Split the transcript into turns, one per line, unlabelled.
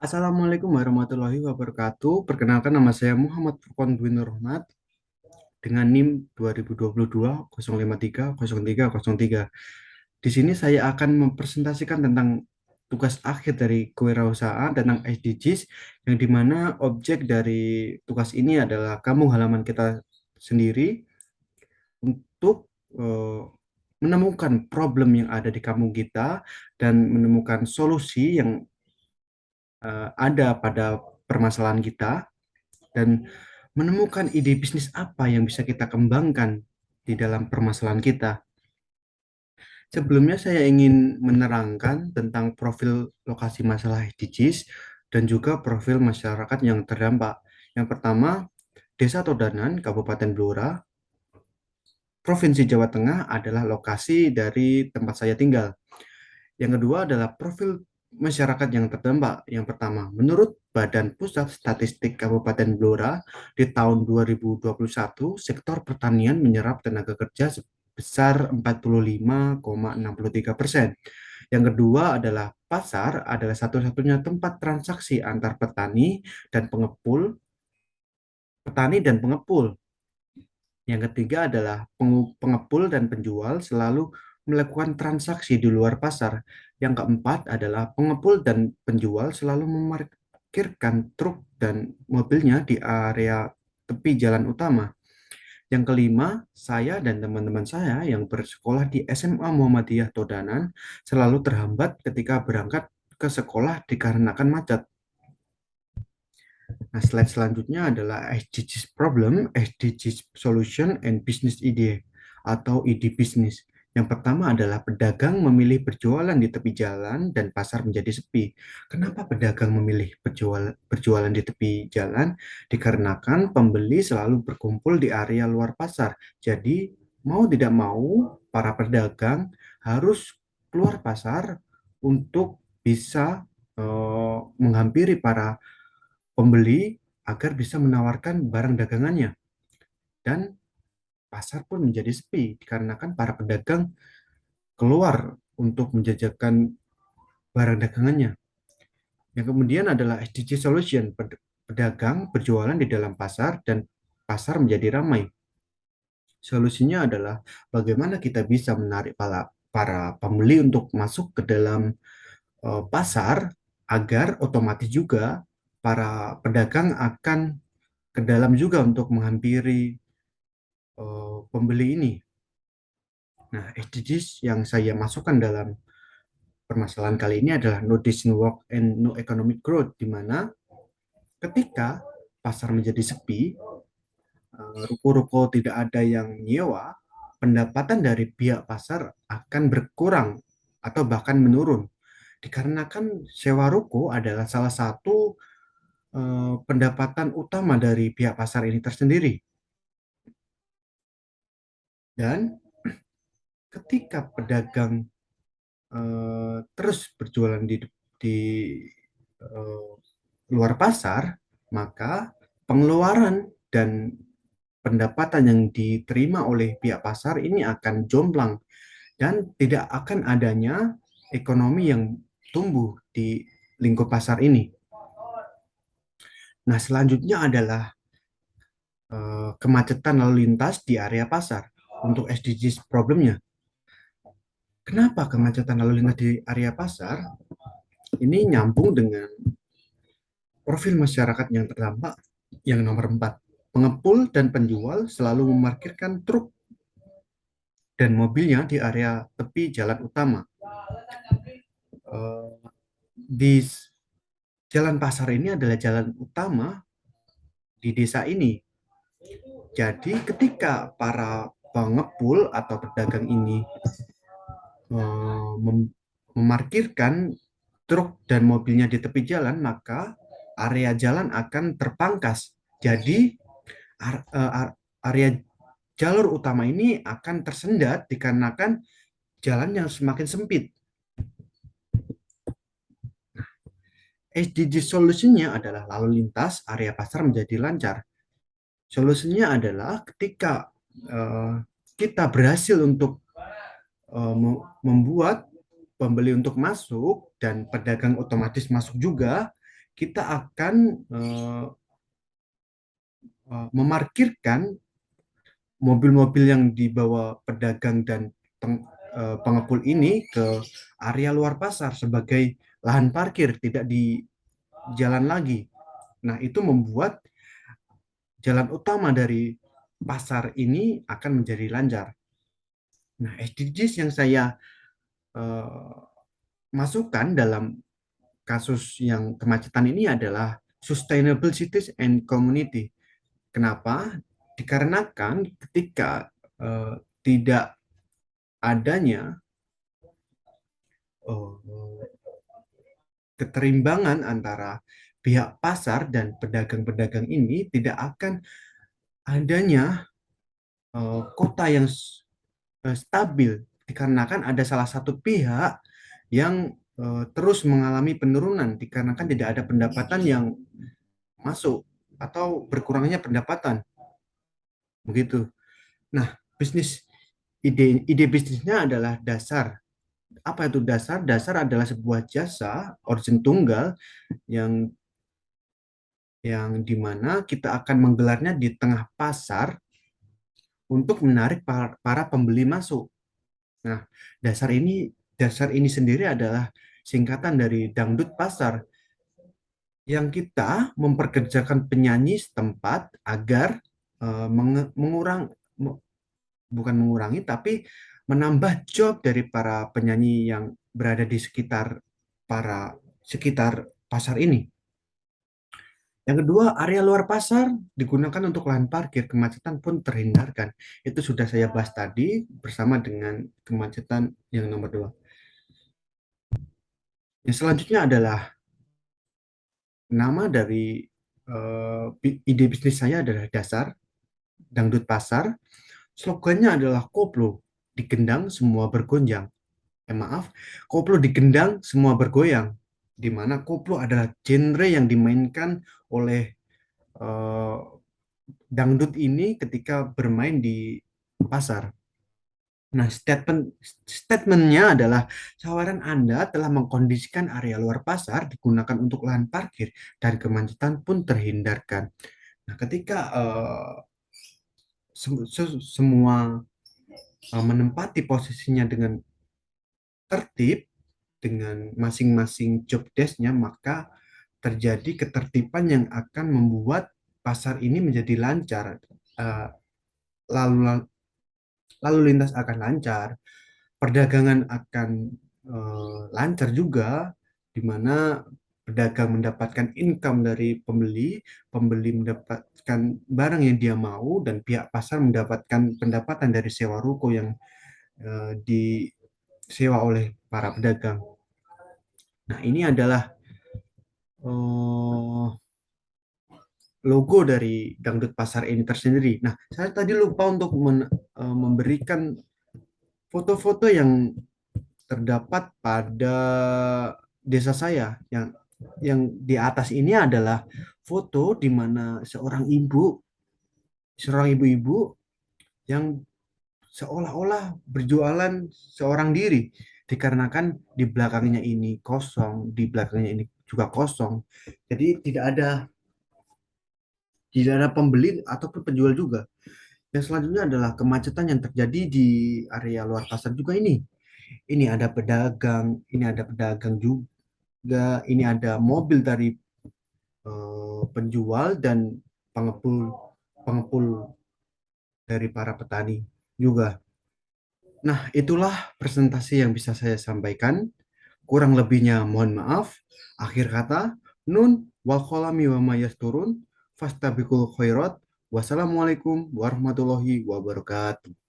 Assalamualaikum warahmatullahi wabarakatuh. Perkenalkan nama saya Muhammad Furqan bin Rahmat dengan NIM 2022 053 0303. Di sini saya akan mempresentasikan tentang tugas akhir dari kewirausahaan tentang SDGs yang dimana objek dari tugas ini adalah kampung halaman kita sendiri untuk menemukan problem yang ada di kampung kita dan menemukan solusi yang ada pada permasalahan kita dan menemukan ide bisnis apa yang bisa kita kembangkan di dalam permasalahan kita. Sebelumnya saya ingin menerangkan tentang profil lokasi masalah SDGs dan juga profil masyarakat yang terdampak. Yang pertama, Desa Todanan, Kabupaten Blora, Provinsi Jawa Tengah adalah lokasi dari tempat saya tinggal. Yang kedua adalah profil masyarakat yang terdampak. Yang pertama, menurut Badan Pusat Statistik Kabupaten Blora, di tahun 2021, sektor pertanian menyerap tenaga kerja sebesar 45,63%. Yang kedua adalah pasar adalah satu-satunya tempat transaksi antar petani dan pengepul. Yang ketiga adalah pengepul dan penjual selalu melakukan transaksi di luar pasar. Yang keempat adalah pengepul dan penjual selalu memarkirkan truk dan mobilnya di area tepi jalan utama. Yang kelima, saya dan teman-teman saya yang bersekolah di SMA Muhammadiyah Todanan selalu terhambat ketika berangkat ke sekolah dikarenakan macet. Nah, slide selanjutnya adalah SDGs Problem, SDGs Solution, and Business Idea atau ide bisnis. Yang pertama adalah pedagang memilih berjualan di tepi jalan dan pasar menjadi sepi. Kenapa pedagang memilih berjualan di tepi jalan? Dikarenakan pembeli selalu berkumpul di area luar pasar. Jadi, mau tidak mau, para pedagang harus keluar pasar untuk bisa menghampiri para pembeli agar bisa menawarkan barang dagangannya. Dan pasar pun menjadi sepi dikarenakan para pedagang keluar untuk menjajakan barang dagangannya. Yang kemudian adalah SDG Solution, pedagang berjualan di dalam pasar dan pasar menjadi ramai. Solusinya adalah bagaimana kita bisa menarik para pembeli untuk masuk ke dalam pasar agar otomatis juga para pedagang akan ke dalam juga untuk menghampiri pembeli ini. Nah, SDGs yang saya masukkan dalam permasalahan kali ini adalah no decent work and no economic growth, di mana ketika pasar menjadi sepi, ruko-ruko tidak ada yang nyewa, pendapatan dari pihak pasar akan berkurang atau bahkan menurun. Dikarenakan sewa ruko adalah salah satu pendapatan utama dari pihak pasar ini tersendiri. Dan ketika pedagang terus berjualan di eh, luar pasar, maka pengeluaran dan pendapatan yang diterima oleh pihak pasar ini akan jomplang dan tidak akan adanya ekonomi yang tumbuh di lingkup pasar ini. Nah, selanjutnya adalah kemacetan lalu lintas di area pasar untuk SDGs problemnya. Kenapa kemacetan lalu lintas di area pasar? Ini nyambung dengan profil masyarakat yang terdampak yang nomor 4. Pengepul dan penjual selalu memarkirkan truk dan mobilnya di area tepi jalan utama. Di jalan pasar ini adalah jalan utama di desa ini. Jadi ketika para pengepul atau pedagang ini memarkirkan truk dan mobilnya di tepi jalan, maka area jalan akan terpangkas. Jadi area jalur utama ini akan tersendat dikarenakan jalan yang semakin sempit. SDG solusinya adalah lalu lintas area pasar menjadi lancar. Solusinya adalah ketika kita berhasil untuk membuat pembeli untuk masuk dan pedagang otomatis masuk juga, kita akan memarkirkan mobil-mobil yang dibawa pedagang dan pengepul ini ke area luar pasar sebagai lahan parkir, tidak di jalan lagi. Nah, itu membuat jalan utama dari pasar ini akan menjadi lancar. Nah, SDGs yang saya eh, masukkan dalam kasus yang kemacetan ini adalah sustainable cities and community. Kenapa? Dikarenakan ketika tidak adanya eh, keterimbangan antara pihak pasar dan pedagang-pedagang ini, tidak akan adanya kota yang stabil, dikarenakan ada salah satu pihak yang terus mengalami penurunan dikarenakan tidak ada pendapatan yang masuk atau berkurangnya pendapatan begitu. Nah, bisnis ide bisnisnya adalah dasar. Apa itu dasar? Dasar adalah sebuah jasa origin tunggal yang dimana kita akan menggelarnya di tengah pasar untuk menarik para pembeli masuk. Nah, dasar ini sendiri adalah singkatan dari dangdut pasar yang kita memperkerjakan penyanyi setempat agar mengurang bukan mengurangi tapi menambah job dari para penyanyi yang berada di sekitar pasar ini. Yang kedua, area luar pasar digunakan untuk lahan parkir, kemacetan pun terhindarkan. Itu sudah saya bahas tadi bersama dengan kemacetan yang nomor dua. Yang selanjutnya adalah nama dari ide bisnis saya adalah dasar, dangdut pasar. Slogannya adalah koplo, digendang semua bergonjang. Maaf, koplo digendang semua bergoyang. Di mana koplo adalah genre yang dimainkan oleh eh, dangdut ini ketika bermain di pasar. Nah, statementnya adalah tawaran Anda telah mengkondisikan area luar pasar digunakan untuk lahan parkir dan kemacetan pun terhindarkan. Nah, ketika semua menempati posisinya dengan tertib dengan masing-masing job desk-nya, maka terjadi ketertiban yang akan membuat pasar ini menjadi lancar. Eh, lalu lalu lintas akan lancar, perdagangan akan lancar juga, di mana pedagang mendapatkan income dari pembeli, pembeli mendapatkan barang yang dia mau, dan pihak pasar mendapatkan pendapatan dari sewa ruko yang disewa oleh para pedagang. Nah, ini adalah logo dari Dangdut Pasar ini tersendiri. Nah, saya tadi lupa untuk memberikan foto-foto yang terdapat pada desa saya. Yang di atas ini adalah foto di mana seorang ibu-ibu yang seolah-olah berjualan seorang diri, dikarenakan di belakangnya ini kosong, di belakangnya ini juga kosong. Jadi tidak ada pembeli ataupun penjual juga. Yang selanjutnya adalah kemacetan yang terjadi di area luar pasar juga ini. Ini ada pedagang juga, ini ada mobil dari penjual dan pengepul pengepul dari para petani juga. Nah, itulah presentasi yang bisa saya sampaikan. Kurang lebihnya mohon maaf. Akhir kata, nun wal qalami wa ma yasturun fastabiqul khairat. Wassalamualaikum warahmatullahi wabarakatuh.